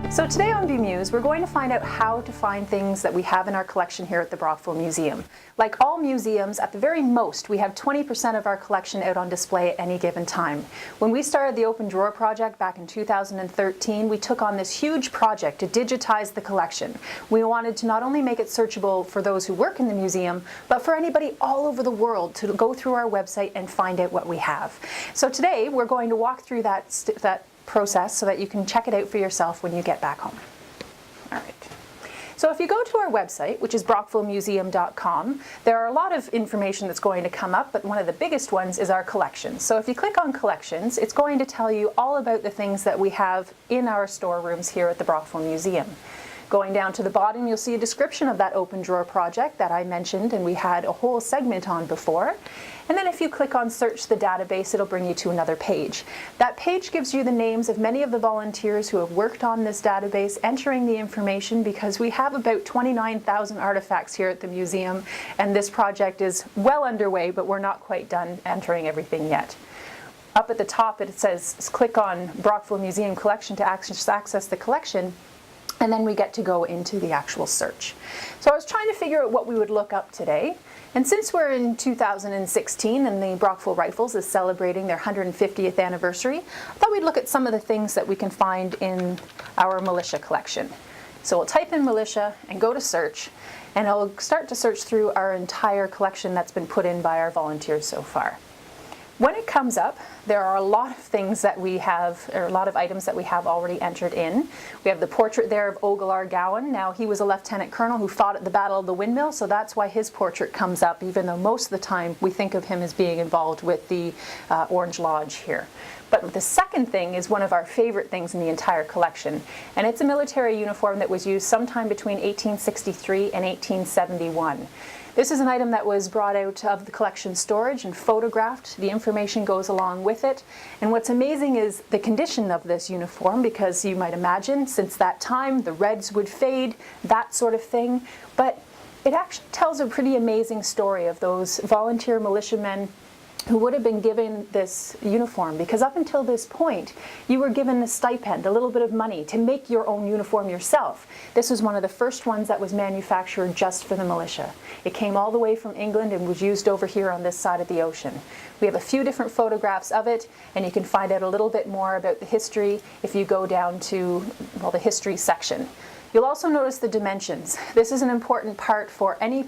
So today on Bmuse, we're going to find out how to find things that we have in our collection here at the Brockville Museum. Like all museums, at the very most, we have 20% of our collection out on display at any given time. When we started the Open Drawer project back in 2013, we took on this huge project to digitize the collection. We wanted to not only make it searchable for those who work in the museum, but for anybody all over the world to go through our website and find out what we have. So today, we're going to walk through that process so that you can check it out for yourself when you get back home. All right. So if you go to our website, which is brockvillemuseum.com, there are a lot of information that's going to come up, but one of the biggest ones is our collections. So if you click on collections, it's going to tell you all about the things that we have in our storerooms here at the Brockville Museum. Going down to the bottom, you'll see a description of that Open Drawer project that I mentioned and we had a whole segment on before. And then if you click on Search the Database, it'll bring you to another page. That page gives you the names of many of the volunteers who have worked on this database, entering the information because we have about 29,000 artifacts here at the museum, and this project is well underway, but we're not quite done entering everything yet. Up at the top, it says click on Brockville Museum Collection to access the collection. And then we get to go into the actual search. So I was trying to figure out what we would look up today. And since we're in 2016 and the Brockville Rifles is celebrating their 150th anniversary, I thought we'd look at some of the things that we can find in our militia collection. So we'll type in militia and go to search, and I'll start to search through our entire collection that's been put in by our volunteers so far. When it comes up, there are a lot of things that we have, or a lot of items that we have already entered in. We have the portrait there of Ogilar Gowan. Now, he was a lieutenant colonel who fought at the Battle of the Windmill, so that's why his portrait comes up, even though most of the time we think of him as being involved with the Orange Lodge here. But the second thing is one of our favorite things in the entire collection, and it's a military uniform that was used sometime between 1863 and 1871. This is an item that was brought out of the collection storage and photographed. The information goes along with it. And what's amazing is the condition of this uniform, because you might imagine since that time the reds would fade, that sort of thing. But it actually tells a pretty amazing story of those volunteer militiamen who would have been given this uniform, because up until this point you were given a stipend, a little bit of money to make your own uniform yourself. This was one of the first ones that was manufactured just for the militia. It came all the way from England and was used over here on this side of the ocean. We have a few different photographs of it, and you can find out a little bit more about the history if you go down to, well, the history section. You'll also notice the dimensions. This is an important part for any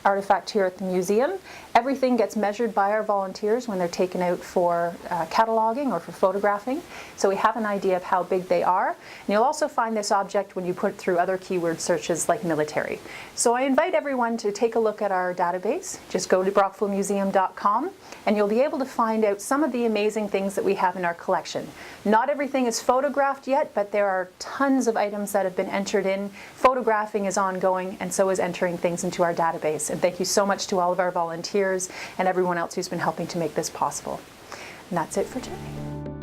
artifact here at the museum. Everything gets measured by our volunteers when they're taken out for cataloging or for photographing, so we have an idea of how big they are. And you'll also find this object when you put it through other keyword searches like military. So I invite everyone to take a look at our database. Just go to brockvillemuseum.com and you'll be able to find out some of the amazing things that we have in our collection. Not everything is photographed yet, but there are tons of items that have been entered in. Photographing is ongoing, and so is entering things into our database. And thank you so much to all of our volunteers and everyone else who's been helping to make this possible. And that's it for today.